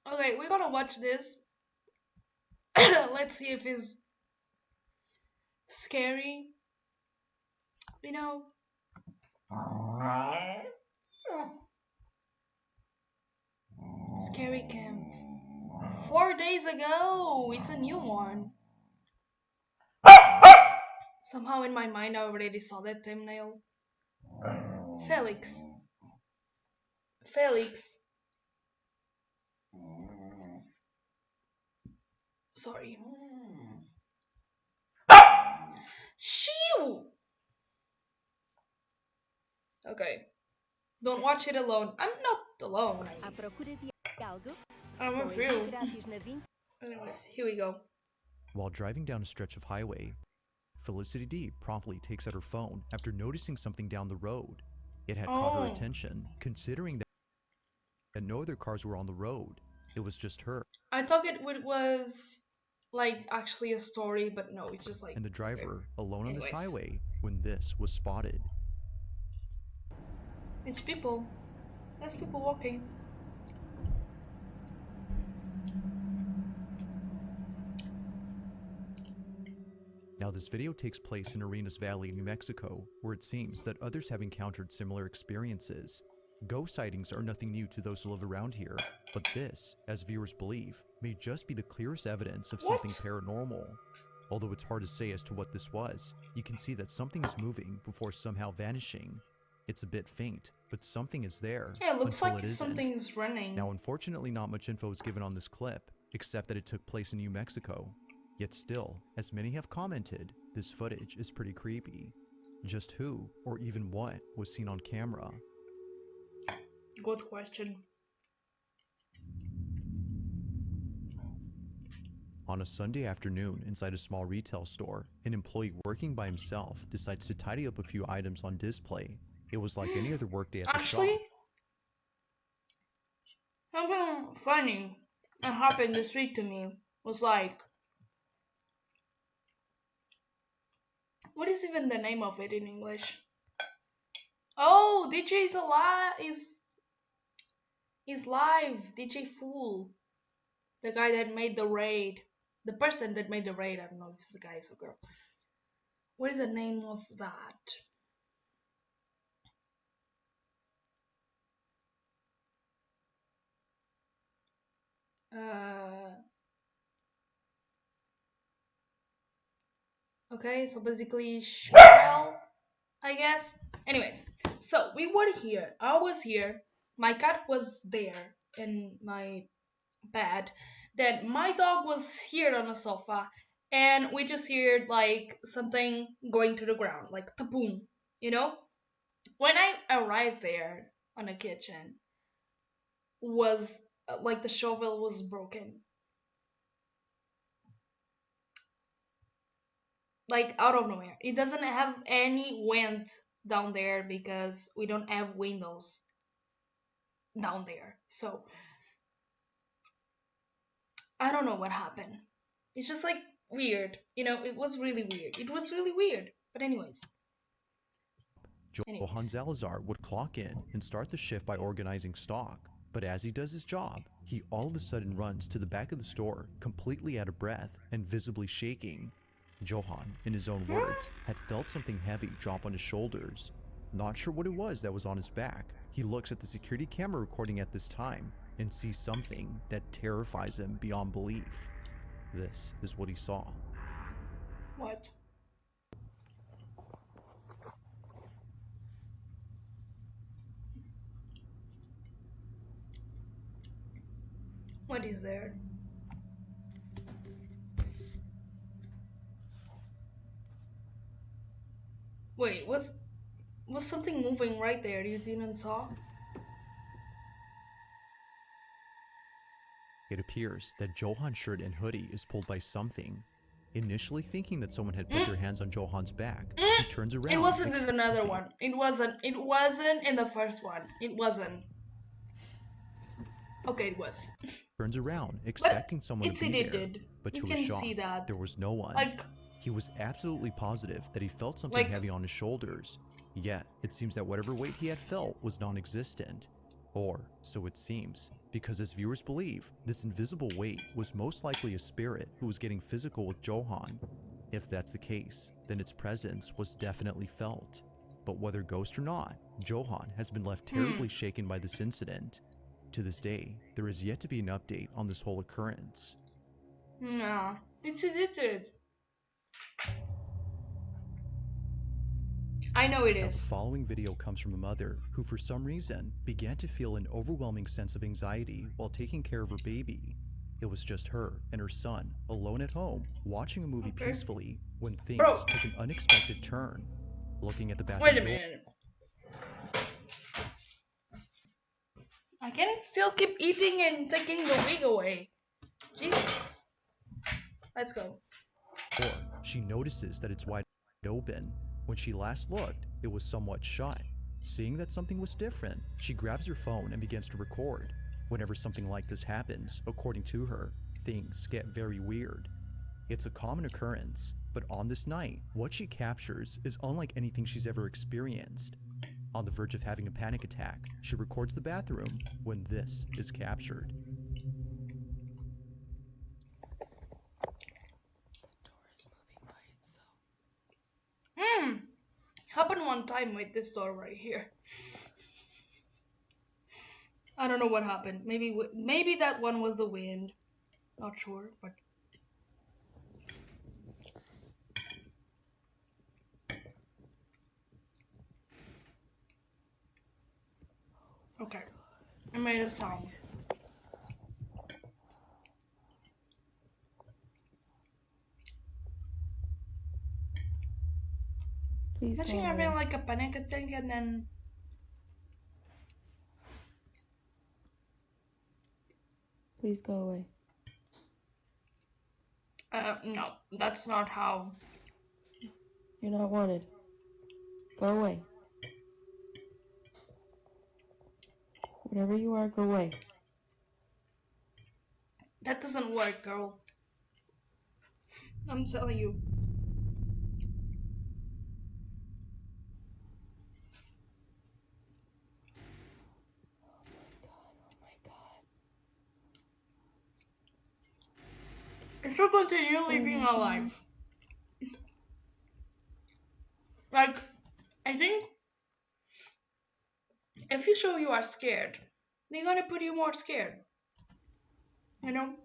Okay, we're gonna watch this. Let's see if it's scary. You know, scary camp. 4 days ago. It's a new one. Somehow in my mind, I already saw that thumbnail. Felix. Felix. Sorry. Shoo! Okay. Don't watch it alone. I'm not alone. I'm with you. Anyways, here we go. While driving down a stretch of highway, Felicity D promptly takes out her phone after noticing something down the road. It had caught her attention, considering that no other cars were on the road. It was just her. I thought it was like actually a story, but no, it's just like. And the driver alone on this Anyways. highway when this was spotted. It's people. There's people walking. Now this video takes place in Arenas Valley, New Mexico, where it seems that others have encountered similar experiences. Ghost sightings are nothing new to those who live around here, but this, as viewers believe, may just be the clearest evidence of something paranormal. Although it's hard to say as to what this was, you can see that something is moving before somehow vanishing. It's a bit faint, but something is there. Yeah, it looks until like it isn't. something's running. Now unfortunately not much info is given on this clip, except that it took place in New Mexico. Yet still, as many have commented, this footage is pretty creepy. Just who, or even what, was seen on camera? Good question. On a Sunday afternoon inside a small retail store, an employee working by himself decides to tidy up a few items on display. It was like any other workday at the shop. Something funny that happened this week to me was like, what is even the name of it in English? Oh, DJ is alive. Is live. DJ Fool, the guy that made the raid, the person that made the raid. I don't know if it's the guy or girl. What is the name of that? Okay, so basically Cheryl, I guess. Anyways, so we were here. I was here. My cat was there in my bed. Then my dog was here on the sofa, and we just heard like something going to the ground, like taboom, you know? When I arrived there on the kitchen, was like the shovel was broken. Like out of nowhere. It doesn't have any vent down there because we don't have windows down there. So I don't know what happened. It's just like weird. You know, it was really weird. It was really weird. But anyways. Johann Salazar would clock in and start the shift by organizing stock. But as he does his job, he all of a sudden runs to the back of the store, completely out of breath and visibly shaking. Johann, in his own words, had felt something heavy drop on his shoulders. Not sure what it was that was on his back, he looks at the security camera recording at this time and sees something that terrifies him beyond belief. This is what he saw. What? What is there? Wait, was something moving right there you didn't saw? It appears that Johann's shirt and hoodie is pulled by something. Initially thinking that someone had put their hands on Johann's back, he turns around. It wasn't in another one. It wasn't in the first one. It wasn't. Okay, it was. Turns around, expecting someone to be there, did. but You to can his shock, see that. there was no one. Like, He was absolutely positive that he felt something Like, heavy on his shoulders, yet it seems that whatever weight he had felt was non-existent. Or, so it seems, because as viewers believe, this invisible weight was most likely a spirit who was getting physical with Johan. If that's the case, then its presence was definitely felt. But whether ghost or not, Johan has been left terribly shaken by this incident. To this day, there is yet to be an update on this whole occurrence. nah, it's edited. I know it Now, the is. following video comes from a mother who, for some reason, began to feel an overwhelming sense of anxiety while taking care of her baby. It was just her and her son, alone at home, watching a movie Okay. peacefully when Bro, things took an unexpected turn. Looking at the wait bathroom a door, minute. I can still keep eating and taking the wig away. Jesus. Let's go. she notices that it's wide open. When she last looked, it was somewhat shut. Seeing that something was different, she grabs her phone and begins to record. Whenever something like this happens, according to her, things get very weird. It's a common occurrence, but on this night, what she captures is unlike anything she's ever experienced. On the verge of having a panic attack, she records the bathroom when this is captured. Happened one time with this door right here. I don't know what happened. Maybe that one was the wind. Not sure, but okay. I made a sound. Please Imagine go having away. like a panic attack and then Please go away. no, that's not how. You're not wanted. Go away. Whatever you are, go away. That doesn't work, girl. I'm telling you. Oh my god. I should continue Oh living my a god. life. Like, I think if you show you are scared, they're gonna put you more scared. You know?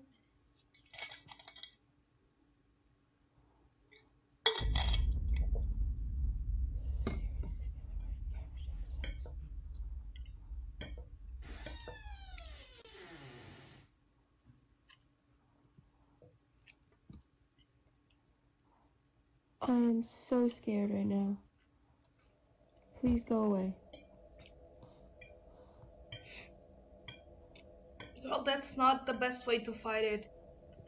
I am so scared right now. Please go away. Well, that's not the best way to fight it.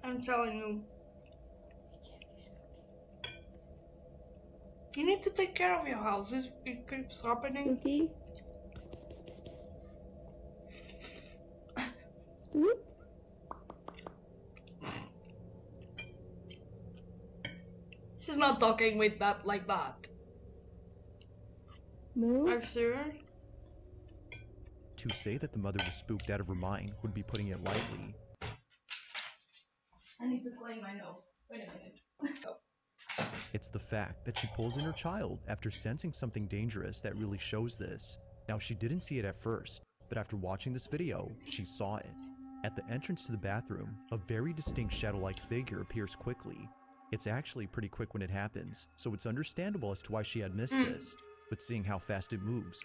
I'm telling you. It can't be spooky. You need to take care of your house. It keeps happening. Spooky? Psst, psst, psst, psst, psst. Spook? She's not talking with that like that. Moo? Are you serious? To say that the mother was spooked out of her mind would be putting it lightly. I need to clean my nose. Wait a minute. It's the fact that she pulls in her child after sensing something dangerous that really shows this. Now, she didn't see it at first, but after watching this video, she saw it. At the entrance to the bathroom, a very distinct shadow-like figure appears quickly. It's actually pretty quick when it happens, so it's understandable as to why she had missed this, but seeing how fast it moves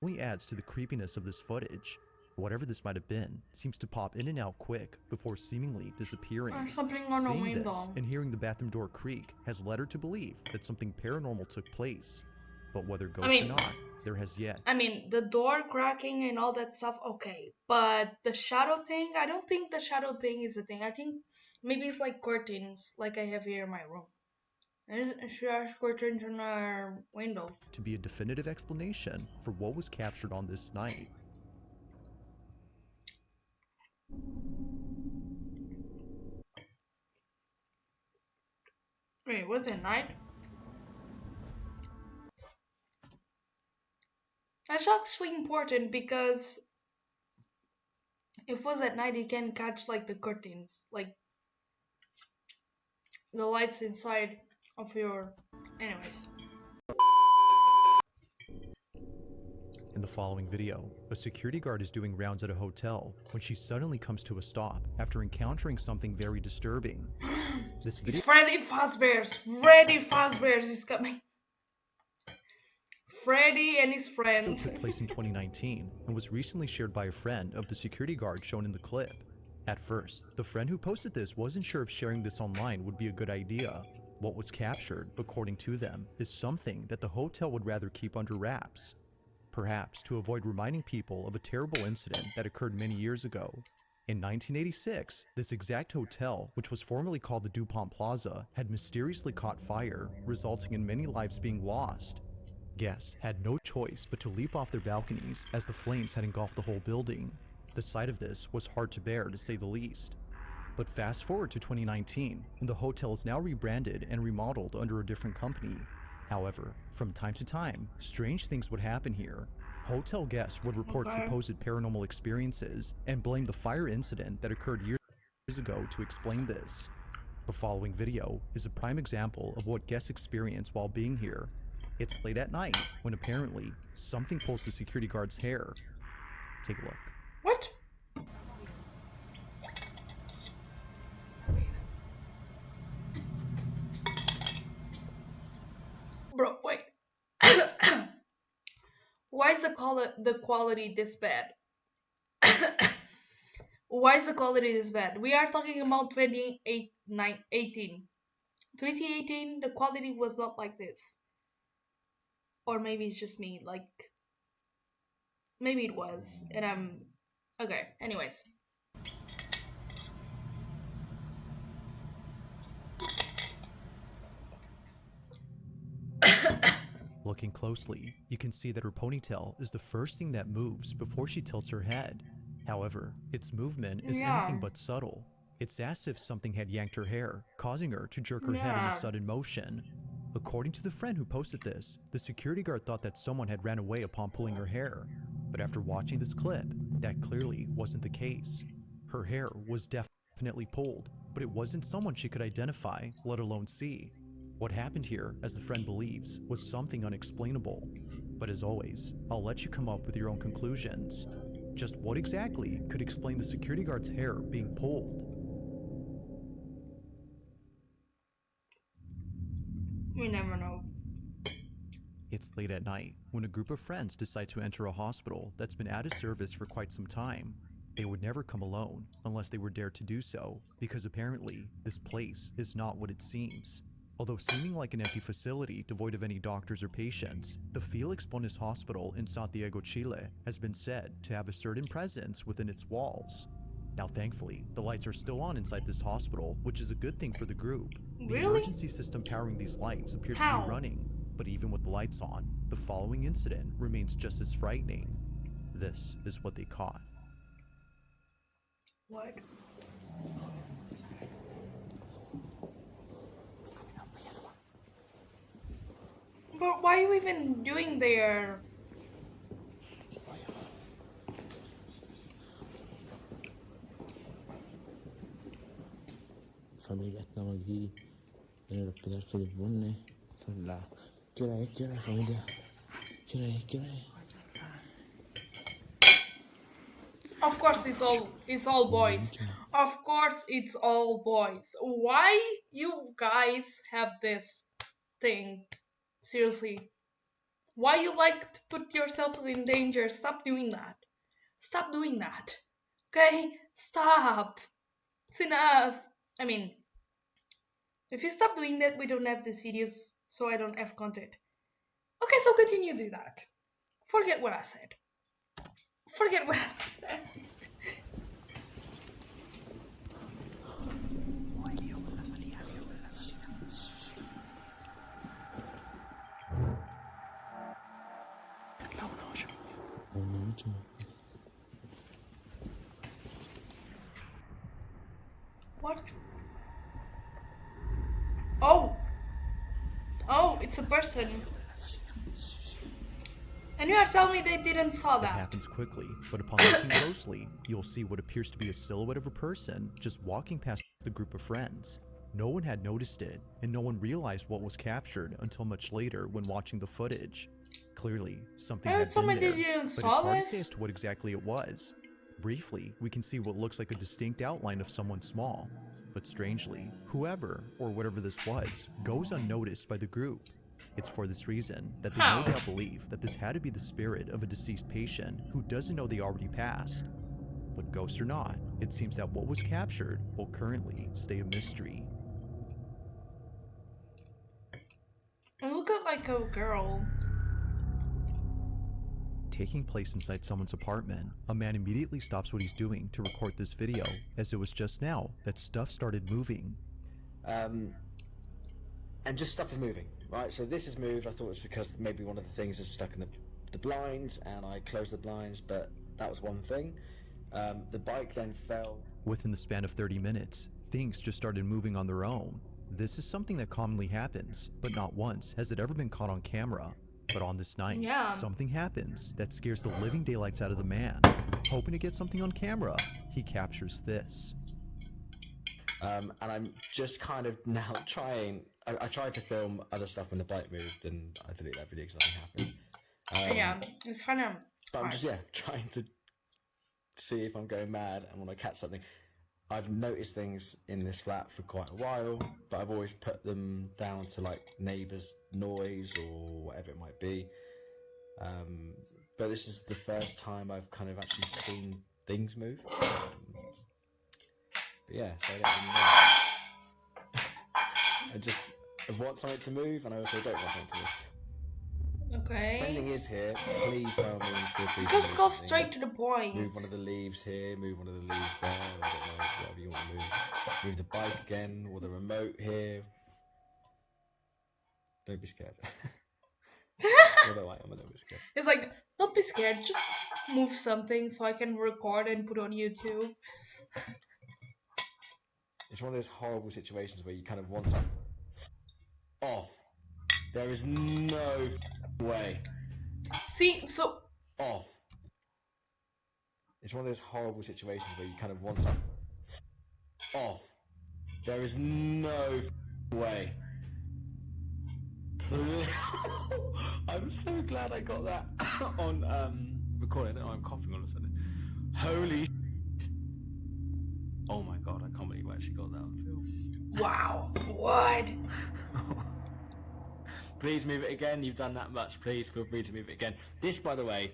only adds to the creepiness of this footage. Whatever this might have been seems to pop in and out quick before seemingly disappearing. There's something on the Seeing window. this and hearing the bathroom door creak has led her to believe that something paranormal took place. But whether ghost or not, there has yet. I mean, the door cracking and all that stuff, okay. But the shadow thing, I don't think the shadow thing is the thing. I think maybe it's like curtains, like I have here in my room. And she has curtains in our window. To be a definitive explanation for what was captured on this night. Wait, was it night? That's actually important because if it was at night, you can catch like the curtains, like the lights inside of your. Anyways. In the following video, a security guard is doing rounds at a hotel when she suddenly comes to a stop after encountering something very disturbing. This video It's Freddy Fazbear's. Freddy Fazbear's is coming. Freddy and his friends. took place in 2019 and was recently shared by a friend of the security guard shown in the clip. At first, the friend who posted this wasn't sure if sharing this online would be a good idea. What was captured, according to them, is something that the hotel would rather keep under wraps. Perhaps to avoid reminding people of a terrible incident that occurred many years ago. In 1986, this exact hotel, which was formerly called the DuPont Plaza, had mysteriously caught fire, resulting in many lives being lost. Guests had no choice but to leap off their balconies as the flames had engulfed the whole building. The sight of this was hard to bear, to say the least. But fast forward to 2019, and the hotel is now rebranded and remodeled under a different company. However, from time to time, strange things would happen here. Hotel guests would report Okay. supposed paranormal experiences and blame the fire incident that occurred years ago to explain this. The following video is a prime example of what guests experience while being here. It's late at night when apparently something pulls the security guard's hair. Take a look. What? Bro, wait. Why is the quality this bad? Why is the quality this bad? We are talking about 2018. 2018, the quality was not like this. Or maybe it's just me, like maybe it was, and I'm okay. Anyways. Looking closely, you can see that her ponytail is the first thing that moves before she tilts her head. However, its movement is anything but subtle. It's as if something had yanked her hair, causing her to jerk her head in a sudden motion. According to the friend who posted this, the security guard thought that someone had ran away upon pulling her hair. But after watching this clip, that clearly wasn't the case. Her hair was definitely pulled, but it wasn't someone she could identify, let alone see. What happened here, as the friend believes, was something unexplainable. But as always, I'll let you come up with your own conclusions. Just what exactly could explain the security guard's hair being pulled? We never know. It's late at night when a group of friends decide to enter a hospital that's been out of service for quite some time. They would never come alone unless they were dared to do so, because apparently this place is not what it seems. Although seeming like an empty facility devoid of any doctors or patients, the Felix Bonis Hospital in Santiago, Chile has been said to have a certain presence within its walls. Now thankfully, the lights are still on inside this hospital, which is a good thing for the group. The Really? emergency system powering these lights appears to How? be running, but even with the lights on, the following incident remains just as frightening. This is what they caught. What? But why are you even doing there? Familia, estamos aquí en el hospital Félix Borne. Son las... ¿Qué hora es? ¿Qué hora es, familia? ¿Qué hora es? ¿Qué hora es? Of course it's all boys. Of course it's all boys. Why you guys have this thing? Seriously. Why you like to put yourselves in danger? Stop doing that. Stop doing that. Okay? Stop. It's enough. I mean, if you stop doing that, we don't have these videos, so I don't have content. Okay, so continue to do that. Forget what I said. Forget what I said. What? Oh, It's a person. And you are telling me they didn't saw It that. happens quickly, but upon looking closely, you'll see what appears to be a silhouette of a person just walking past the group of friends. No one had noticed it, and no one realized what was captured until much later when watching the footage. Clearly, something I had heard been someone there, didn't but it's saw hard to say this. as to what exactly it was. Briefly, we can see what looks like a distinct outline of someone small, but strangely, whoever or whatever this was goes unnoticed by the group. It's for this reason that they no How? doubt believe that this had to be the spirit of a deceased patient who doesn't know they already passed. But ghost or not, it seems that what was captured will currently stay a mystery. And look at like a girl. Taking place inside someone's apartment, a man immediately stops what he's doing to record this video, as it was just now that stuff started moving. And just stuff is moving, right? So this has moved. I thought it was because maybe one of the things is stuck in the blinds, and I closed the blinds, but that was one thing. The bike then fell. Within the span of 30 minutes, things just started moving on their own. This is something that commonly happens, but not once has it ever been caught on camera. But on this night, Yeah. something happens that scares the living daylights out of the man. Hoping to get something on camera, he captures this. And I'm just kind of now trying. I tried to film other stuff when the bike moved, and I deleted that video because nothing happened. Yeah, it's kind of. But I'm just trying to see if I'm going mad and want to catch something. I've noticed things in this flat for quite a while, but I've always put them down to like neighbours' noise or whatever it might be. But this is the first time I've kind of actually seen things move. But yeah, so I don't really know. I want something to move, and I also don't want something to move. If Okay. anything is here, please by all means feel free to Just move go something. straight to the point. Move one of the leaves here, move one of the leaves there, I don't know, whatever you want to move. Move the bike again, or the remote here. Don't be scared. Although I am a little bit scared. It's like, don't be scared. Just move something so I can record and put on YouTube. It's one of those horrible situations where you kind of want something off. There is no way. See, so Off. It's one of those horrible situations where you kind of want something off. There is no way. I'm so glad I got that on recording. I don't know, I'm coughing all of a sudden. Holy oh my god, I can't believe I actually got that on film. wow, what? Please move it again. You've done that much. Please feel free to move it again. This, by the way,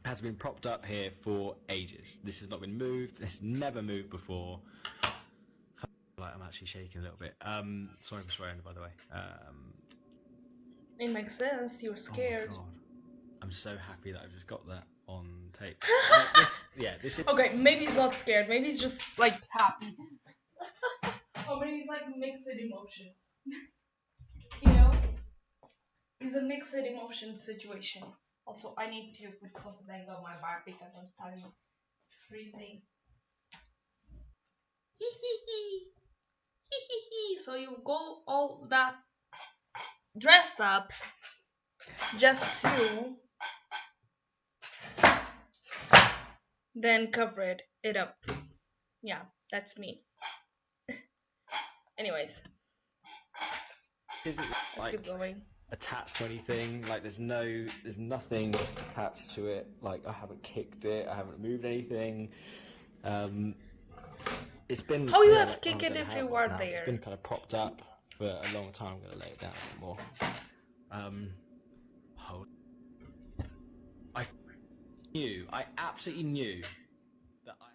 has been propped up here for ages. This has not been moved. It's never moved before. I'm actually shaking a little bit. Sorry for swearing, by the way. It makes sense. You're scared. Oh my god. I'm so happy that I've just got that on tape. This is... Okay, maybe he's not scared. Maybe he's just like happy. Or maybe he's like mixed emotions. You know? It's a mixed emotion situation. Also, I need to put something on my back because I'm starting freezing. So you go all that dressed up just to then cover it up. Yeah, that's me. Anyways, isn't let's like keep going. attached to anything. Like there's nothing attached to it. Like I haven't kicked it. I haven't moved anything. It's been. How you yeah, have like, kicked I don't it know if how you it was were now. there? It's been kind of propped up for a long time. I'm gonna lay it down a bit more. Hold. I absolutely knew that I.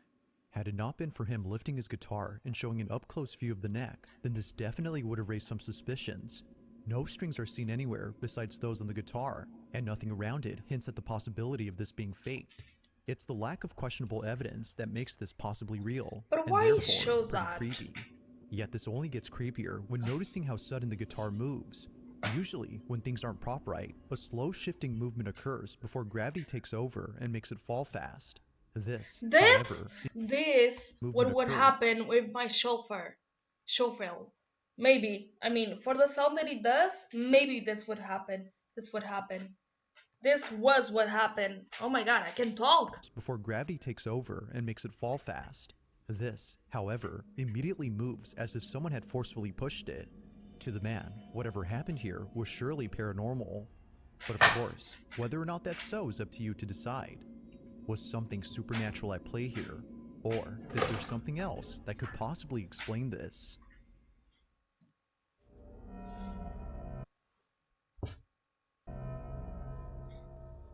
Had it not been for him lifting his guitar and showing an up-close view of the neck, then this definitely would have raised some suspicions. No strings are seen anywhere besides those on the guitar, and nothing around it hints at the possibility of this being faked. It's the lack of questionable evidence that makes this possibly real, But and why therefore shows pretty that? creepy. Yet this only gets creepier when noticing how sudden the guitar moves. Usually, when things aren't prop right, a slow shifting movement occurs before gravity takes over and makes it fall fast. This, however, This movement what would occurs happen with my chauffeur. Maybe. I mean, for the sound that it does, maybe this would happen. This would happen. This was what happened. Oh my god, I can talk. before gravity takes over and makes it fall fast. This, however, immediately moves as if someone had forcefully pushed it. To the man, whatever happened here was surely paranormal. But of course, whether or not that's so is up to you to decide. Was something supernatural at play here? Or is there something else that could possibly explain this?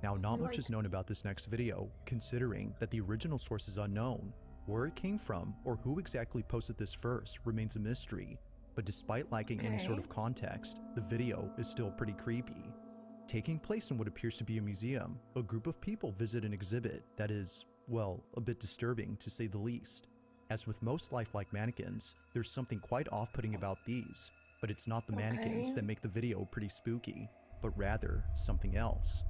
Now, not much is known about this next video, considering that the original source is unknown. Where it came from, or who exactly posted this first, remains a mystery. But despite lacking any sort of context, the video is still pretty creepy. Taking place in what appears to be a museum, a group of people visit an exhibit that is, well, a bit disturbing to say the least. As with most lifelike mannequins, there's something quite off-putting about these, but it's not the mannequins that make the video pretty spooky, but rather something else.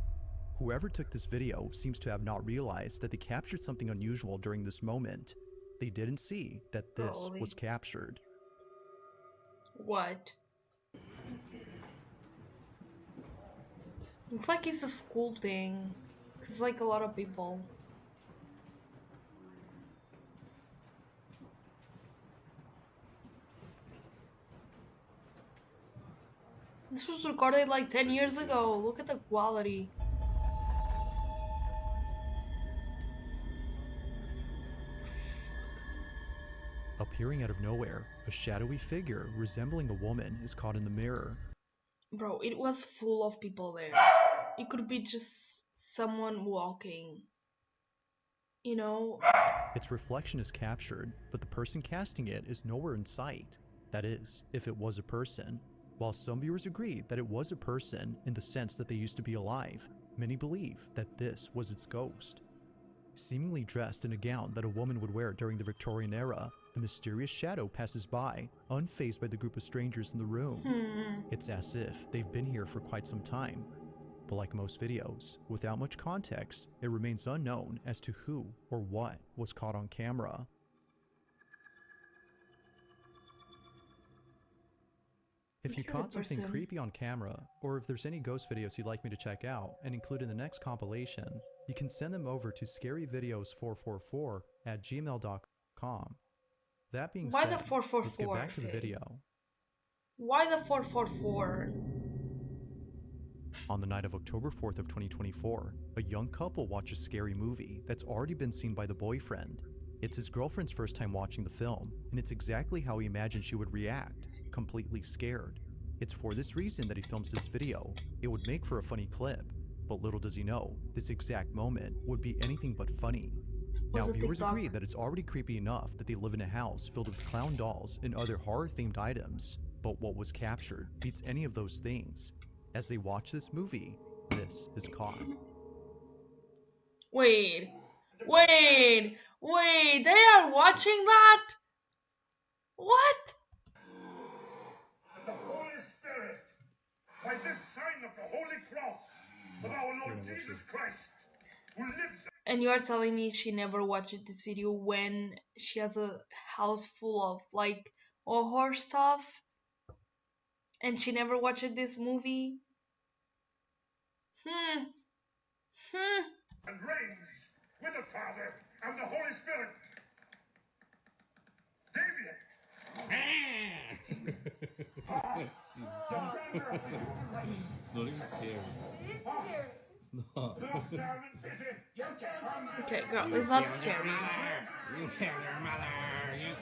Whoever took this video seems to have not realized that they captured something unusual during this moment. They didn't see that this was captured. What? Looks like it's a school thing. It's like a lot of people. This was recorded like 10 years ago. Look at the quality. Appearing out of nowhere, a shadowy figure resembling a woman is caught in the mirror. Bro, it was full of people there. It could be just someone walking. You know? Its reflection is captured, but the person casting it is nowhere in sight. That is, if it was a person. While some viewers agree that it was a person in the sense that they used to be alive, many believe that this was its ghost. Seemingly dressed in a gown that a woman would wear during the Victorian era, the mysterious shadow passes by, unfazed by the group of strangers in the room. It's as if they've been here for quite some time. But like most videos, without much context, it remains unknown as to who or what was caught on camera. If you caught something creepy on camera, or if there's any ghost videos you'd like me to check out and include in the next compilation, you can send them over to scaryvideos444@gmail.com. That being Why said, the 444? let's get back to the video. Why the 444? On the night of October 4th of 2024, a young couple watches a scary movie that's already been seen by the boyfriend. It's his girlfriend's first time watching the film, and it's exactly how he imagined she would react, completely scared. It's for this reason that he films this video. It would make for a funny clip, but little does he know, this exact moment would be anything but funny. Now, viewers agree that it's already creepy enough that they live in a house filled with clown dolls and other horror-themed items, but what was captured beats any of those things. As they watch this movie, this is caught. Wait, they are watching that? What? The Holy Spirit, by this sign of the Holy Cross of our Lord Jesus Christ, who lives. And you are telling me she never watched this video when she has a house full of like horror stuff? And she never watched this movie? And reigns with the Father and the Holy Spirit. Damien! It's not even scary. It is scary. It's not. Okay, girl, it's not scary. You killed your mother. You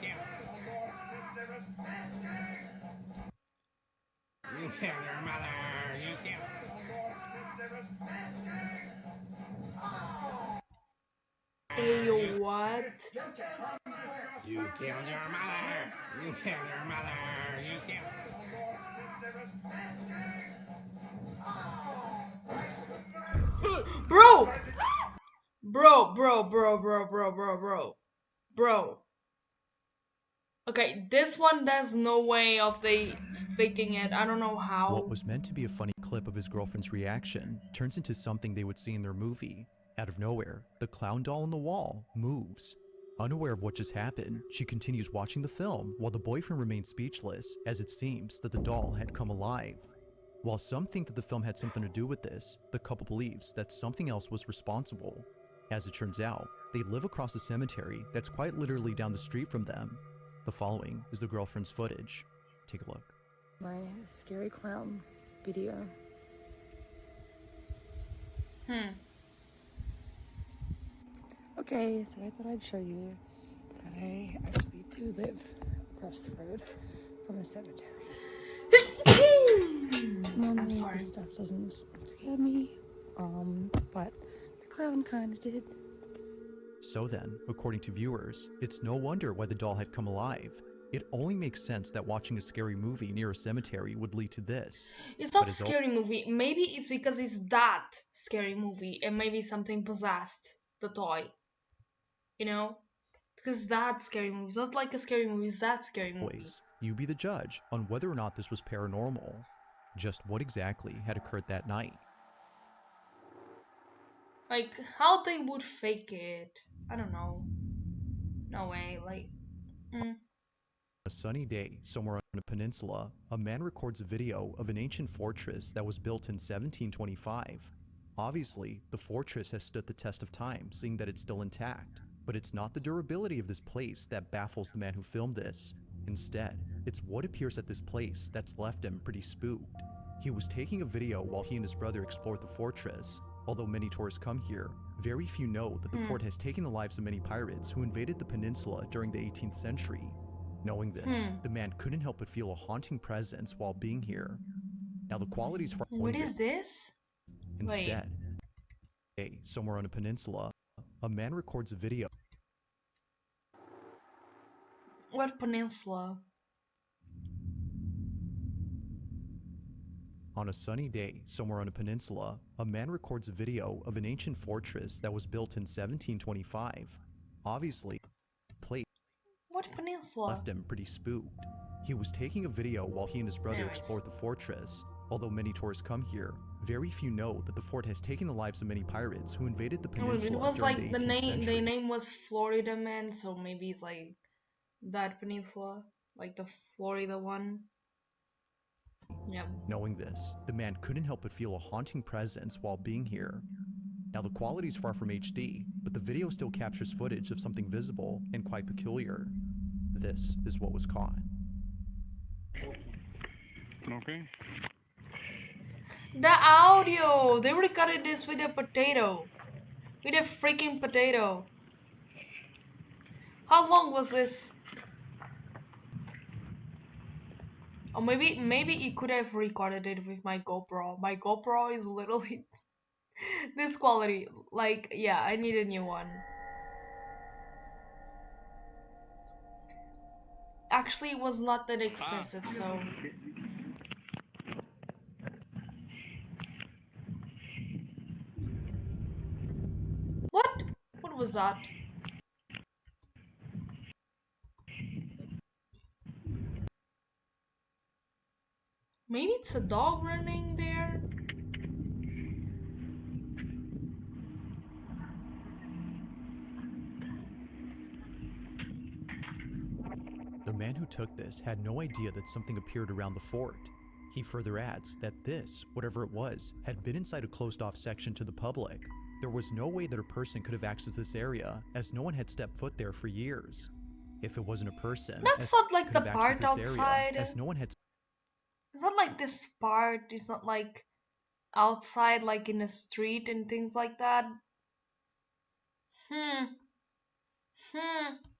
killed your mother. You killed. Hey, what? You killed your mother. You killed your mother. You killed. Bro! Bro. Okay, this one, there's no way of they faking it. I don't know how. What was meant to be a funny clip of his girlfriend's reaction turns into something they would see in their movie. Out of nowhere, the clown doll on the wall moves. Unaware of what just happened, she continues watching the film while the boyfriend remains speechless, as it seems that the doll had come alive. While some think that the film had something to do with this, the couple believes that something else was responsible. As it turns out, they live across a cemetery that's quite literally down the street from them. The following is the girlfriend's footage. Take a look. My scary clown video. Okay, so I thought I'd show you that I actually do live across the road from a cemetery. Normally this stuff doesn't scare me, but the clown kinda did. So then, according to viewers, it's no wonder why the doll had come alive. It only makes sense that watching a scary movie near a cemetery would lead to this. It's not But a as scary movie. Maybe it's because it's that scary movie and maybe something possessed the toy. You know? Because that scary movie. It's not like a scary movie, it's that scary movie. always, you be the judge on whether or not this was paranormal. Just what exactly had occurred that night? Like, how they would fake it. I don't know. No way. Like, A sunny day somewhere on a peninsula, a man records a video of an ancient fortress that was built in 1725. Obviously, the fortress has stood the test of time, seeing that it's still intact. But it's not the durability of this place that baffles the man who filmed this. Instead, it's what appears at this place that's left him pretty spooked. He was taking a video while he and his brother explored the fortress. Although many tourists come here, very few know that the fort has taken the lives of many pirates who invaded the peninsula during the 18th century. Knowing this, the man couldn't help but feel a haunting presence while being here. Now the qualities for what is this? Instead, somewhere on a peninsula, a man records a video. What peninsula? On a sunny day, somewhere on a peninsula, a man records a video of an ancient fortress that was built in 1725. Obviously, place What peninsula? left him pretty spooked. He was taking a video while he and his brother Anyways. explored the fortress. Although many tourists come here, very few know that the fort has taken the lives of many pirates who invaded the Oh, peninsula it was during like the 18th century. the name was Florida Man, so maybe it's like that peninsula, like the Florida one. Yeah. Knowing this, the man couldn't help but feel a haunting presence while being here. Now the quality's far from HD, but the video still captures footage of something visible and quite peculiar. This is what was caught. Okay. The audio! They recorded this with a potato. With a freaking potato. How long was this? Or maybe it could have recorded it with my GoPro. My GoPro is literally this quality. Like, yeah, I need a new one. Actually, it was not that expensive, so... What? What was that? Maybe it's a dog running there? The man who took this had no idea that something appeared around the fort. He further adds that this, whatever it was, had been inside a closed-off section to the public. There was no way that a person could have accessed this area, as no one had stepped foot there for years. If it wasn't a person, That's not like could the have part accessed this outside. area, as no one had. It's not like this part. It's not like outside, like in a street and things like that.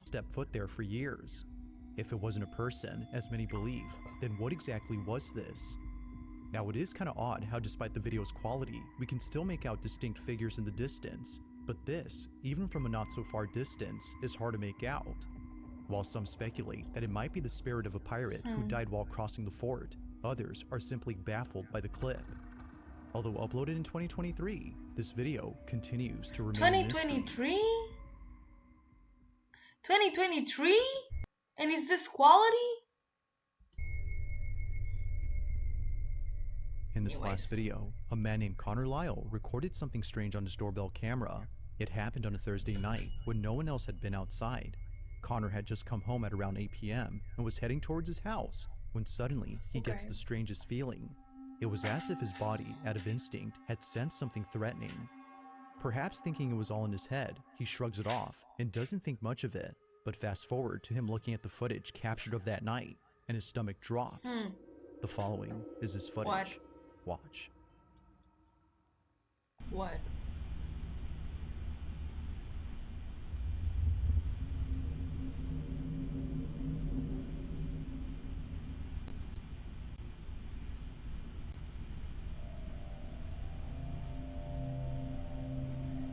Stepped foot there for years. If it wasn't a person, as many believe, then what exactly was this? Now it is kind of odd how despite the video's quality, we can still make out distinct figures in the distance, but this, even from a not so far distance, is hard to make out. While some speculate that it might be the spirit of a pirate who died while crossing the fort, others are simply baffled by the clip. Although uploaded in 2023, this video continues to remain a mystery. 2023? 2023? And is this quality? In this last video, a man named Connor Lyle recorded something strange on his doorbell camera. It happened on a Thursday night when no one else had been outside. Connor had just come home at around 8 p.m. and was heading towards his house when suddenly he gets Okay. the strangest feeling. It was as if his body, out of instinct, had sensed something threatening. Perhaps thinking it was all in his head, he shrugs it off and doesn't think much of it. But fast forward to him looking at the footage captured of that night, and his stomach drops. Hmm. The following is his What? footage. Watch. What?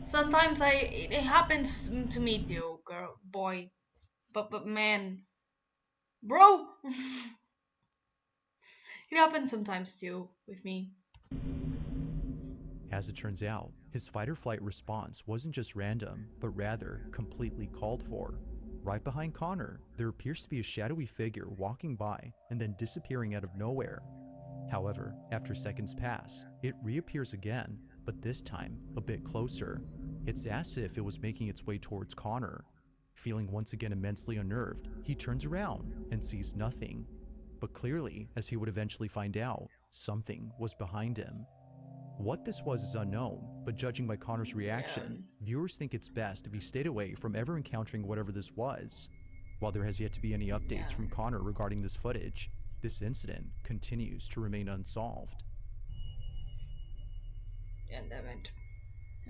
Sometimes it happens to me too, girl, boy. But man, bro, it happens sometimes too with me. As it turns out, his fight or flight response wasn't just random, but rather completely called for. Right behind Connor, there appears to be a shadowy figure walking by and then disappearing out of nowhere. However, after seconds pass, it reappears again, but this time a bit closer. It's as if it was making its way towards Connor. Feeling once again immensely unnerved, he turns around and sees nothing. But clearly, as he would eventually find out, something was behind him. What this was is unknown, but judging by Connor's reaction, Yeah. viewers think it's best if he stayed away from ever encountering whatever this was. While there has yet to be any updates Yeah. from Connor regarding this footage, this incident continues to remain unsolved. Yeah, damn it.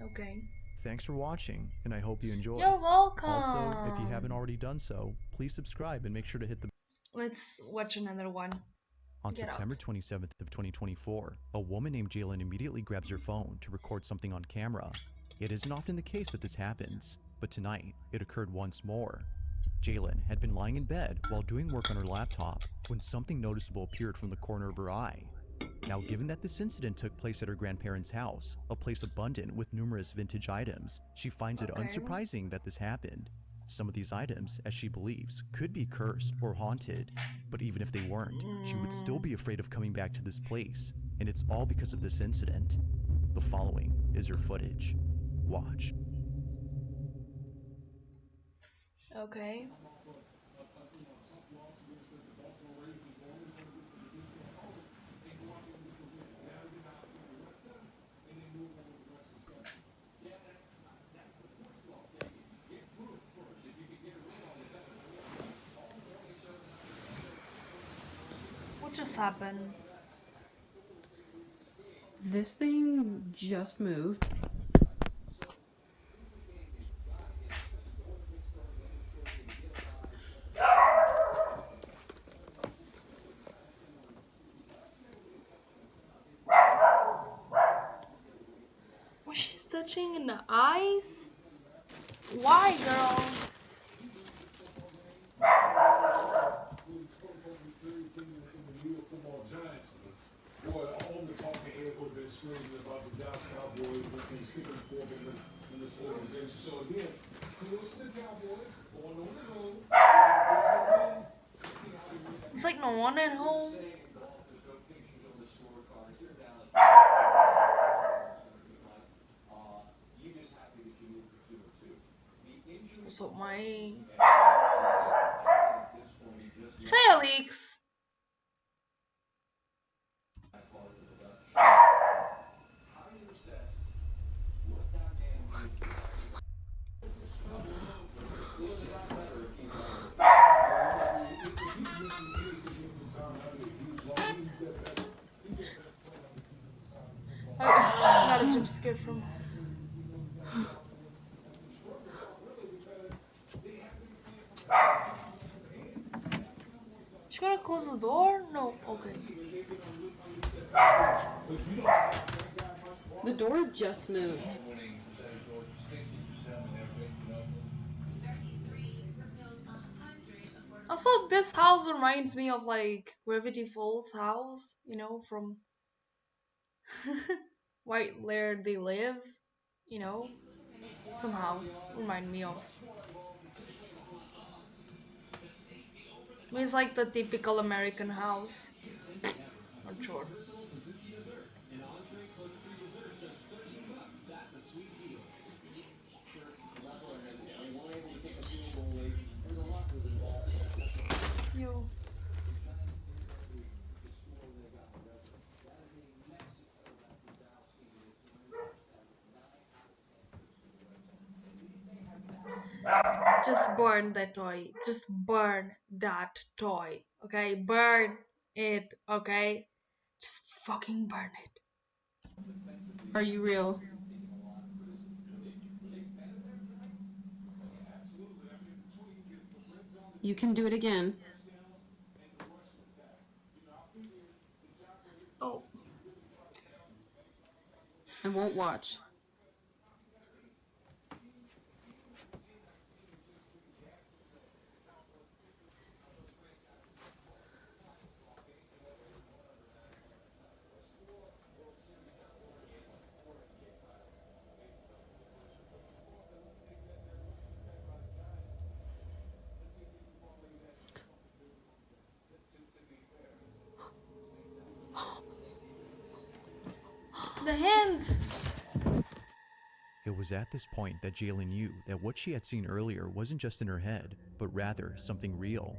Okay. Thanks for watching, and I hope you enjoy. You're Also, if you haven't welcome. already done so, please subscribe and make sure to hit the. Let's watch another one. On Get September out. 27th of 2024, a woman named Jalen immediately grabs her phone to record something on camera. It isn't often the case that this happens, but tonight it occurred once more. Jalen had been lying in bed while doing work on her laptop when something noticeable appeared from the corner of her eye. Now, given that this incident took place at her grandparents' house, a place abundant with numerous vintage items, she finds it Okay. unsurprising that this happened. Some of these items, as she believes, could be cursed or haunted, but even if they weren't, she would still be afraid of coming back to this place, and it's all because of this incident. The following is her footage. Watch. Okay. What just happened? This thing just moved. Was she touching in the eyes? Why, girl? Boy, all the talking head would have been screaming about the Dallas Cowboys and sticking forth in this organization. So again, kudos to the Cowboys going on the road. It's like no one at home. So my Felix. I got a jump scare from. She gonna close the door? No. Okay. The door just moved. Also, this house reminds me of like Gravity Falls house, you know, from White Where They Live, you know, somehow remind me of. It's like the typical American house. Not sure. You. Just burn that toy. Just burn that toy. Okay? Burn it. Okay? Just fucking burn it. Are you real? You can do it again. Oh. I won't watch. The hands! It was at this point that Jayla knew that what she had seen earlier wasn't just in her head, but rather something real.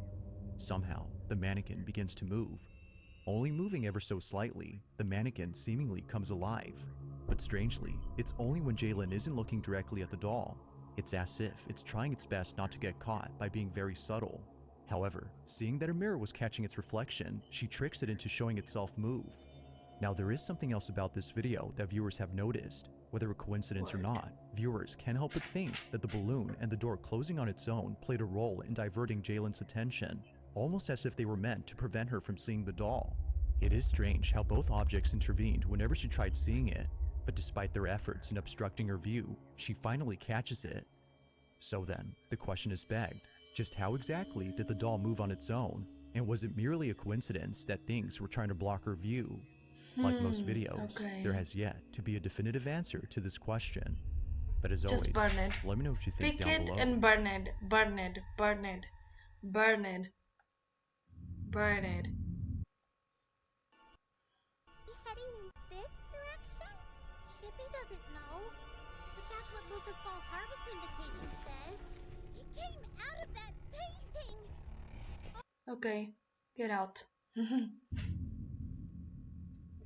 Somehow, the mannequin begins to move. Only moving ever so slightly, the mannequin seemingly comes alive. But strangely, it's only when Jalen isn't looking directly at the doll. It's as if it's trying its best not to get caught by being very subtle. However, seeing that a mirror was catching its reflection, she tricks it into showing itself move. Now, there is something else about this video that viewers have noticed. Whether a coincidence or not, viewers can't help but think that the balloon and the door closing on its own played a role in diverting Jalen's attention, almost as if they were meant to prevent her from seeing the doll. It is strange how both objects intervened whenever she tried seeing it, but despite their efforts in obstructing her view, she finally catches it. So then, the question is begged, just how exactly did the doll move on its own? And was it merely a coincidence that things were trying to block her view? Like most videos, Okay. there has yet to be a definitive answer to this question. But as Just always, burn it. let me know what you think Pick down it below. and burn it. Burn it. Burn it. Burn it. Burn it. Heading in this direction? Chippy doesn't know. But that's what Lucas Falls Harvest Invitation says. He came out of that painting! Okay. Get out.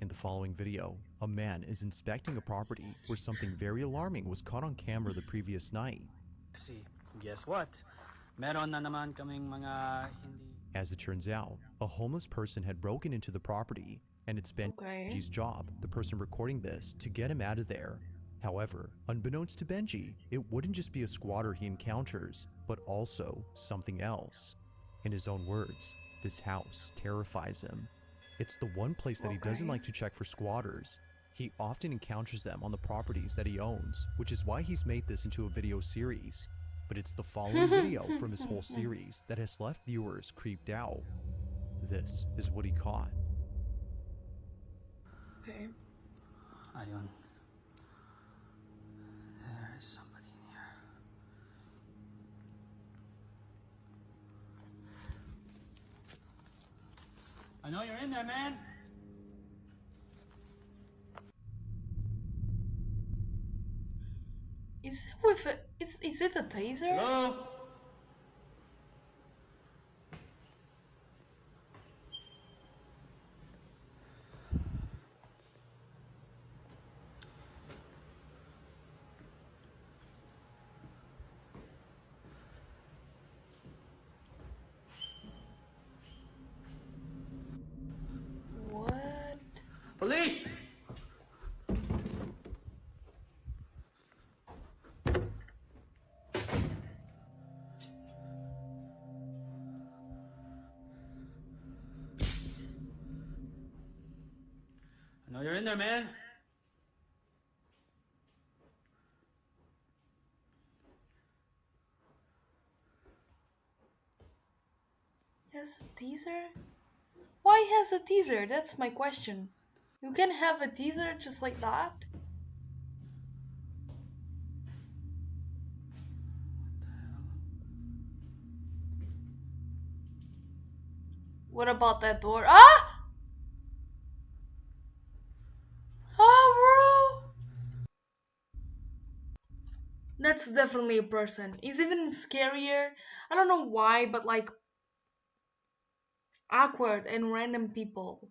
In the following video, a man is inspecting a property where something very alarming was caught on camera the previous night. See, guess what? Meron na naman kaming mga hindi... As it turns out, a homeless person had broken into the property, and it's Benji's job, the person recording this, to get him out of there. However, unbeknownst to Benji, it wouldn't just be a squatter he encounters, but also something else. In his own words, this house terrifies him. It's the one place that he doesn't like to check for squatters. He often encounters them on the properties that he owns, which is why he's made this into a video series. But it's the following video from his whole series that has left viewers creeped out. This is what he caught. Okay. Ayun. There is somebody in here. I know you're in there, man. Is it with a, is it a taser? Hello? What? Police! I know you're in there, man. Has a teaser? Why has a teaser? That's my question. You can have a teaser just like that? What about that door? Ah! Ah, bro! That's definitely a person. It's even scarier. I don't know why, but like awkward and random people.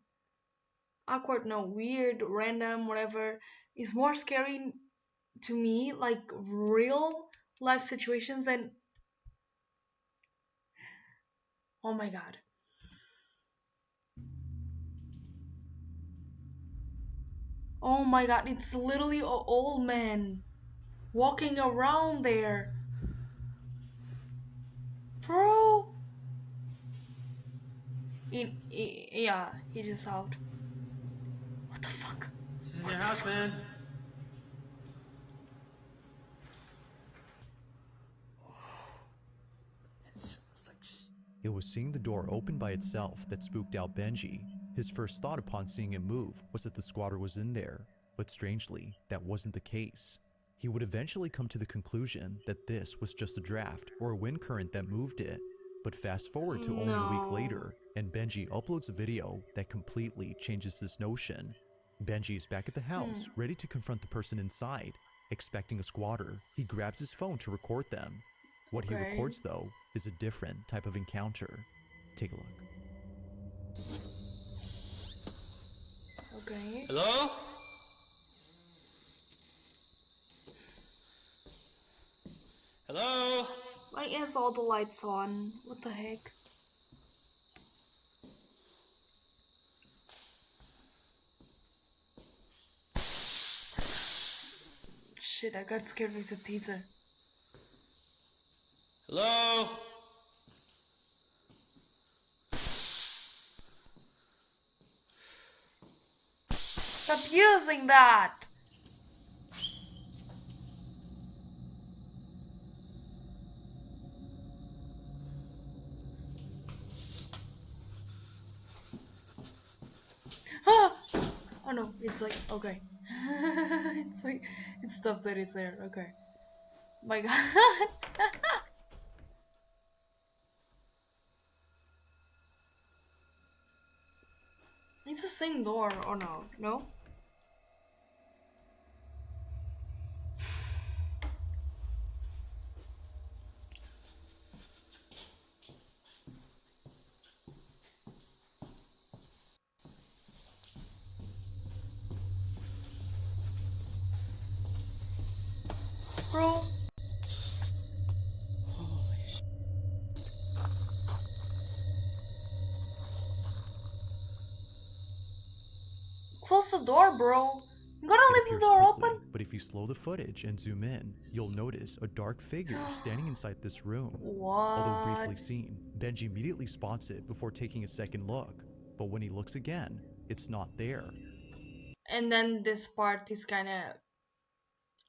Awkward, no, weird, random, whatever, is more scary to me, like real life situations than. Oh my god. Oh my god, it's literally an old man walking around there. Bro! Yeah, he just out. What the fuck? This isn't your house, man. It's like It was seeing the door open by itself that spooked out Benji. His first thought upon seeing it move was that the squatter was in there, but strangely, that wasn't the case. He would eventually come to the conclusion that this was just a draft or a wind current that moved it. But fast forward to only a week No. later, and Benji uploads a video that completely changes this notion. Benji is back at the house, ready to confront the person inside. Expecting a squatter, he grabs his phone to record them. What he Okay. records, though, is a different type of encounter. Take a look. Okay. hello? Hello? Why is all the lights on? What the heck? Shit, I got scared with the teaser. Hello? Stop using that! Ah! Oh no, it's like, okay. It's like, it's stuff that is there, okay. My god. It's the same door, or no? No? Bro. Close the door, bro. You gotta It leave the appears door quickly, open? but if you slow the footage and zoom in, you'll notice a dark figure standing inside this room. Although briefly What? seen, Benji immediately spots it before taking a second look. But when he looks again, it's not there. And then this part is kinda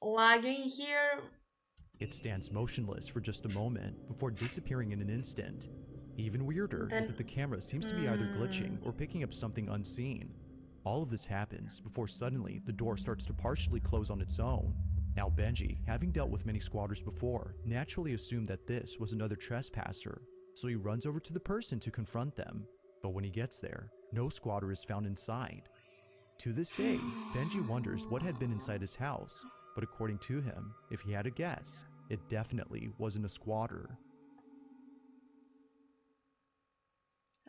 lagging here. It stands motionless for just a moment before disappearing in an instant. Even weirder is Then- that the camera seems to be either glitching or picking up something unseen. All of this happens before suddenly the door starts to partially close on its own. Now Benji, having dealt with many squatters before, naturally assumed that this was another trespasser, so he runs over to the person to confront them. But when he gets there, no squatter is found inside. To this day, Benji wonders what had been inside his house, but according to him, if he had a guess, it definitely wasn't a squatter.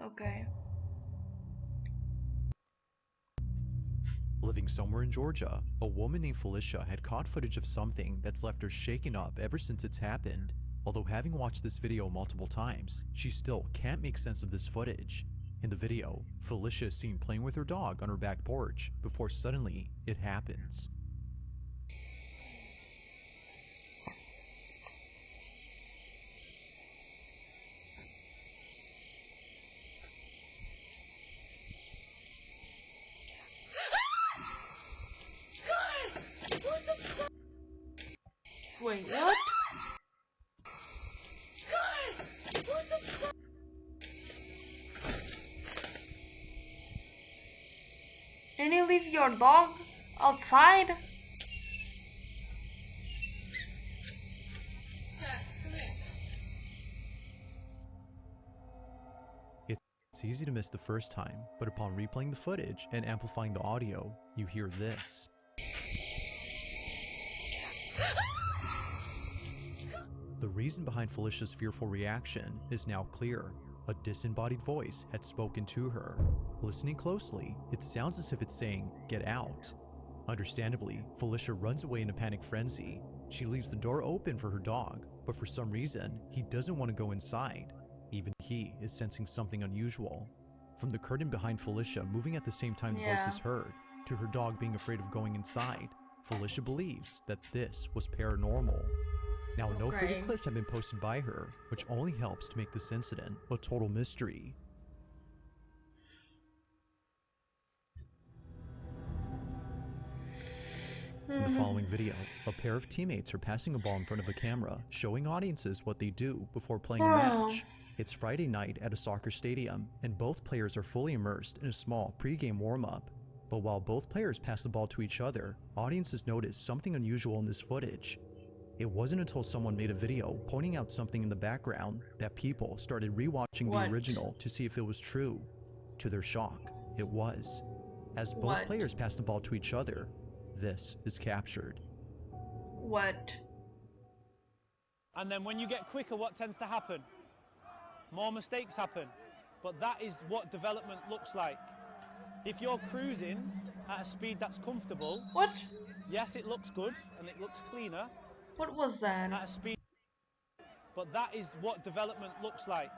Okay. Living somewhere in Georgia, a woman named Felicia had caught footage of something that's left her shaken up ever since it's happened. Although having watched this video multiple times, she still can't make sense of this footage. In the video, Felicia is seen playing with her dog on her back porch before suddenly it happens. Wait, what? And you leave your dog outside? It's easy to miss the first time, but upon replaying the footage and amplifying the audio, you hear this. The reason behind Felicia's fearful reaction is now clear. A disembodied voice had spoken to her. Listening closely, it sounds as if it's saying, "Get out." Understandably, Felicia runs away in a panic frenzy. She leaves the door open for her dog, but for some reason, he doesn't want to go inside. Even he is sensing something unusual. From the curtain behind Felicia moving at the same time the voice is heard, to her dog being afraid of going inside, Felicia believes that this was paranormal. Now, no further clips have been posted by her, which only helps to make this incident a total mystery. In the following video, a pair of teammates are passing a ball in front of a camera, showing audiences what they do before playing a match. It's Friday night at a soccer stadium, and both players are fully immersed in a small pre-game warm-up. But while both players pass the ball to each other, audiences notice something unusual in this footage. It wasn't until someone made a video pointing out something in the background that people started rewatching the original to see if it was true. To their shock, it was. As both players pass the ball to each other, this is captured. What? And then when you get quicker, what tends to happen? More mistakes happen. But that is what development looks like. If you're cruising at a speed that's comfortable, what? Yes, it looks good and it looks cleaner. What was that? At a speed, but that is what development looks like.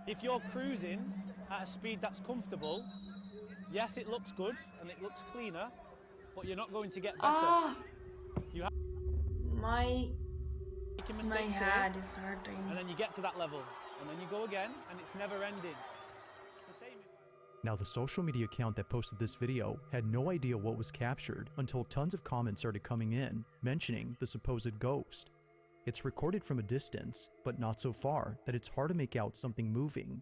If you're cruising at a speed that's comfortable, yes, it looks good and it looks cleaner, but you're not going to get better. You have my mistakes head here, is hurting. and then you get to that level, and then you go again, and it's never ending. It's the same. Now, the social media account that posted this video had no idea what was captured until tons of comments started coming in, mentioning the supposed ghost. It's recorded from a distance, but not so far that it's hard to make out something moving.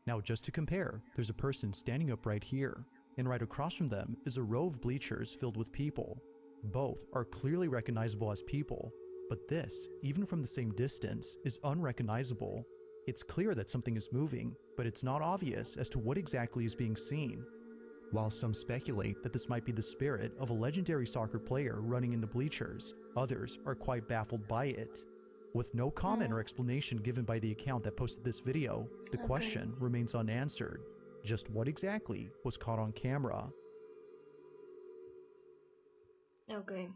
Now, just to compare, there's a person standing up right here, and right across from them is a row of bleachers filled with people. Both are clearly recognizable as people, but this, even from the same distance, is unrecognizable. It's clear that something is moving, but it's not obvious as to what exactly is being seen. While some speculate that this might be the spirit of a legendary soccer player running in the bleachers, others are quite baffled by it. With no comment or explanation given by the account that posted this video, the question remains unanswered. Just what exactly was caught on camera? Okay.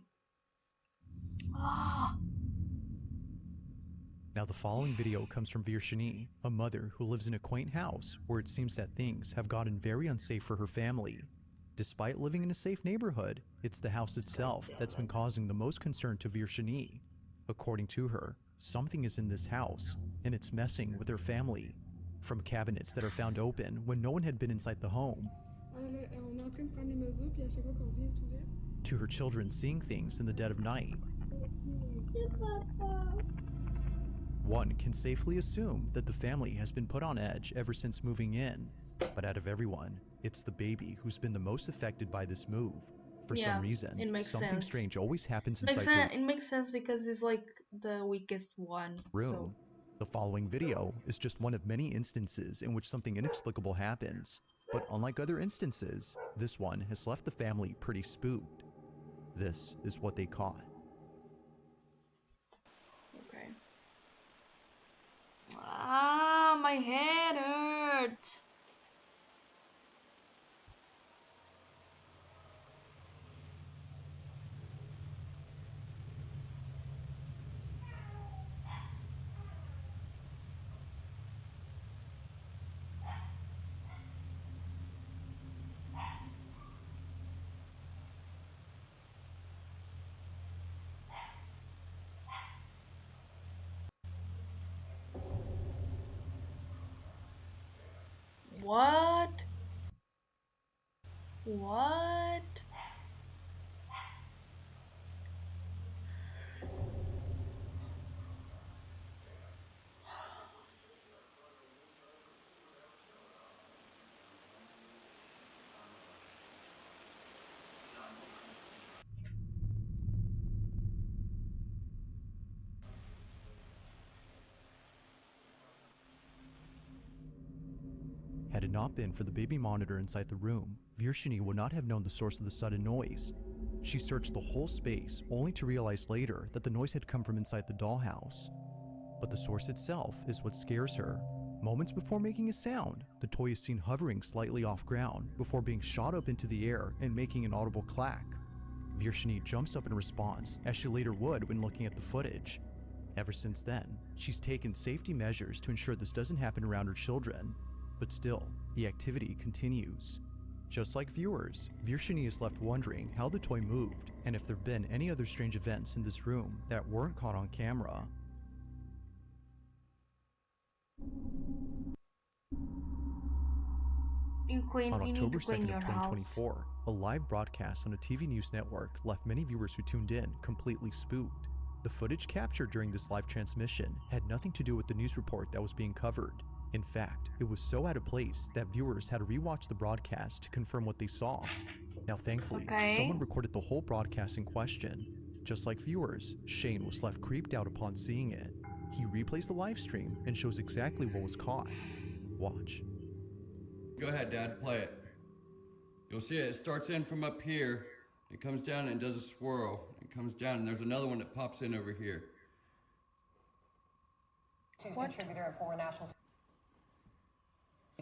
Now, the following video comes from Virshini, a mother who lives in a quaint house where it seems that things have gotten very unsafe for her family. Despite living in a safe neighborhood, it's the house itself that's been causing the most concern to Virshini. According to her, something is in this house, and it's messing with her family. From cabinets that are found open when no one had been inside the home, to her children seeing things in the dead of night. One can safely assume that the family has been put on edge ever since moving in. But out of everyone, it's the baby who's been the most affected by this move. For some reason, something strange always happens inside It makes sense because he's like the weakest one. room. So. The following video is just one of many instances in which something inexplicable happens. But unlike other instances, this one has left the family pretty spooked. This is what they caught. Okay. My head hurts. What? What? Had it not been for the baby monitor inside the room, Virshini would not have known the source of the sudden noise. She searched the whole space, only to realize later that the noise had come from inside the dollhouse. But the source itself is what scares her. Moments before making a sound, the toy is seen hovering slightly off ground before being shot up into the air and making an audible clack. Virshini jumps up in response, as she later would when looking at the footage. Ever since then, she's taken safety measures to ensure this doesn't happen around her children. But still, the activity continues. Just like viewers, Virshini is left wondering how the toy moved and if there have been any other strange events in this room that weren't caught on camera. On You need October to clean 2nd your of house. 2024, a live broadcast on a TV news network left many viewers who tuned in completely spooked. The footage captured during this live transmission had nothing to do with the news report that was being covered. In fact, it was so out of place that viewers had to rewatch the broadcast to confirm what they saw. Now thankfully, someone recorded the whole broadcast in question. Just like viewers, Shane was left creeped out upon seeing it. He replays the live stream and shows exactly what was caught. Watch. Go ahead, Dad, play it. You'll see it starts in from up here, it comes down and does a swirl. It comes down and there's another one that pops in over here. Contributor and former national.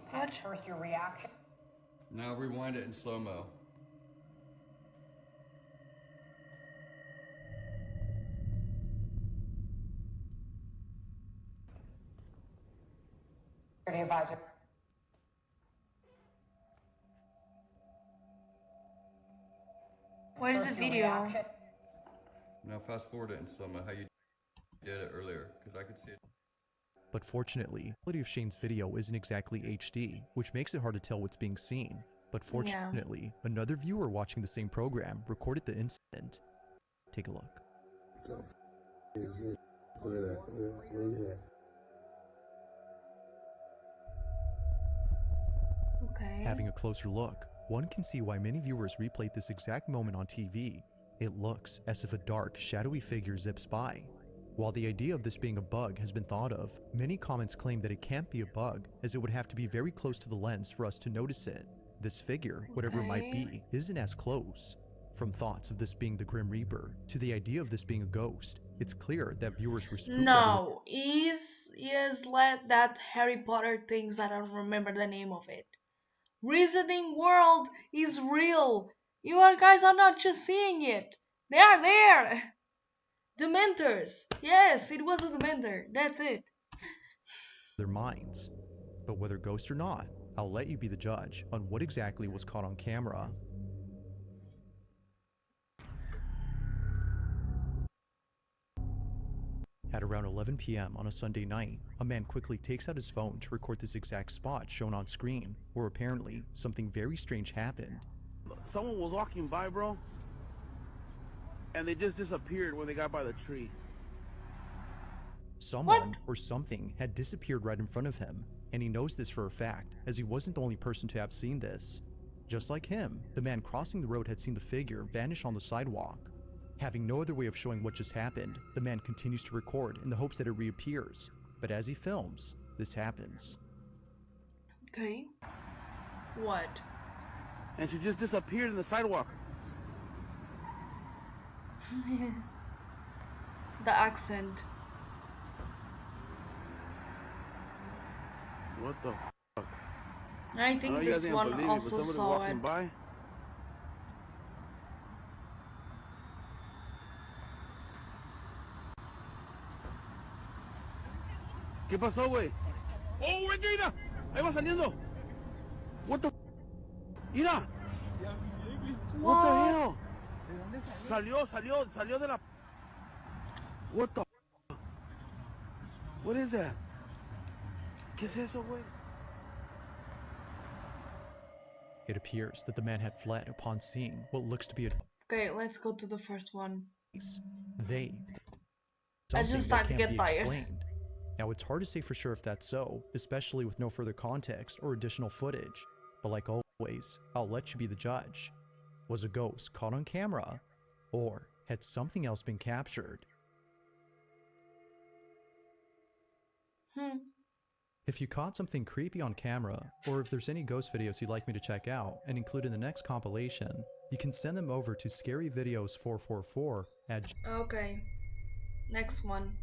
What? First, your reaction. Now rewind it in slow-mo. Advisor. Where's the video? Now fast forward it in slow-mo how you did it earlier, because I could see it. But fortunately, the quality of Shane's video isn't exactly HD, which makes it hard to tell what's being seen. But fortunately, another viewer watching the same program recorded the incident. Take a look. Okay. Having a closer look, one can see why many viewers replayed this exact moment on TV. It looks as if a dark, shadowy figure zips by. While the idea of this being a bug has been thought of, many comments claim that it can't be a bug, as it would have to be very close to the lens for us to notice it. This figure, whatever it might be, isn't as close. From thoughts of this being the Grim Reaper, to the idea of this being a ghost, it's clear that viewers were spooked. No, is let that Harry Potter things that I don't remember the name of it. Reasoning World is real. You guys are not just seeing it. They are there. Dementors. Yes, it was a Dementor. That's it. Their minds. But whether ghost or not, I'll let you be the judge on what exactly was caught on camera. At around 11 p.m. on a Sunday night, a man quickly takes out his phone to record this exact spot shown on screen, where apparently something very strange happened. Someone was walking by, bro, and they just disappeared when they got by the tree. Someone or something had disappeared right in front of him, and he knows this for a fact, as he wasn't the only person to have seen this. Just like him, the man crossing the road had seen the figure vanish on the sidewalk. Having no other way of showing what just happened, the man continues to record in the hopes that it reappears. But as he films, this happens. Okay. What? And she just disappeared in the sidewalk. The accent. What the fuck? I think this one also saw it. By. ¿Qué pasó, güey? ¡Oh, güey, mira! Ahí va saliendo. What the? Mira. What the hell? Salió de la. What the? What is that? ¿Qué es eso, güey? It appears that the man had fled upon seeing what looks to be a... Okay, let's go to the first one. They. I just start to get tired. Explained. Now, it's hard to say for sure if that's so, especially with no further context or additional footage. But like always, I'll let you be the judge. Was a ghost caught on camera? Or had something else been captured? If you caught something creepy on camera, or if there's any ghost videos you'd like me to check out and include in the next compilation, you can send them over to scaryvideos444 at... Okay. Next one.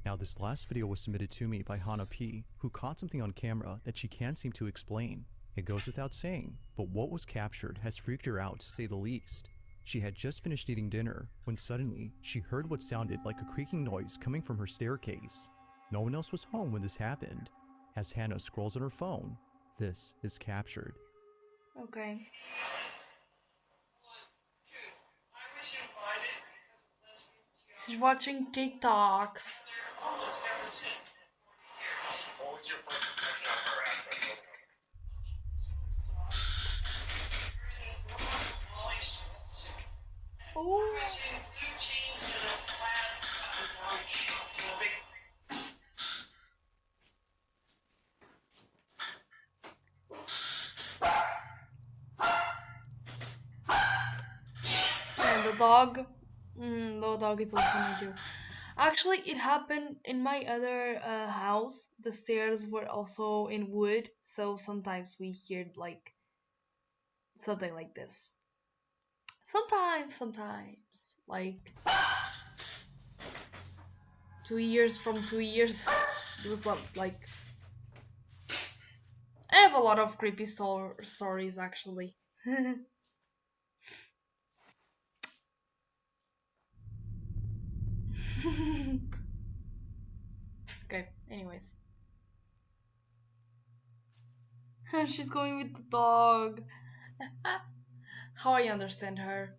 Now, this last video was submitted to me by Hana P, who caught something on camera that she can't seem to explain. It goes without saying, but what was captured has freaked her out to say the least. She had just finished eating dinner when suddenly she heard what sounded like a creaking noise coming from her staircase. No one else was home when this happened. As Hannah scrolls on her phone, this is captured. Okay. She's watching TikToks. Ooh. And the dog. The dog is listening too. Actually, it happened in my other house. The stairs were also in wood, so sometimes we hear like something like this. Sometimes, like 2 years from 2 years, it was not like. I have a lot of creepy stories actually. Okay, anyways. She's going with the dog. How I understand her.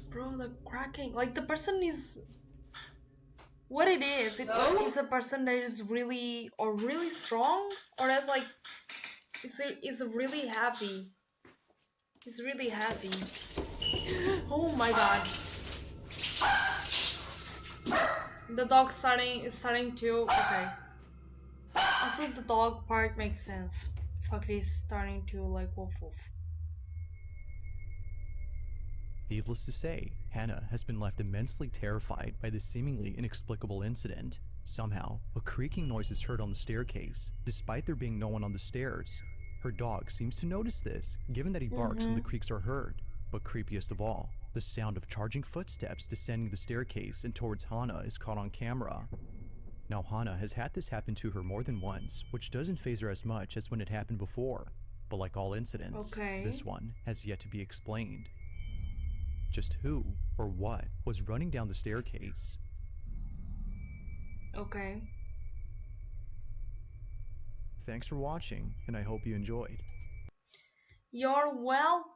Bro, the cracking. Like the person is what it is. It is a person that is really really strong, or that's like it's really heavy. It's really heavy. Oh my god. The dog is starting to okay. Also the dog part makes sense. Fuck, he's starting to like woof woof. Needless to say, Hannah has been left immensely terrified by this seemingly inexplicable incident. Somehow, a creaking noise is heard on the staircase, despite there being no one on the stairs. Her dog seems to notice this, given that he barks when the creaks are heard. But creepiest of all, the sound of charging footsteps descending the staircase and towards Hannah is caught on camera. Now, Hannah has had this happen to her more than once, which doesn't faze her as much as when it happened before. But like all incidents, this one has yet to be explained. Just who or what was running down the staircase? Okay. Thanks for watching, and I hope you enjoyed. You're welcome.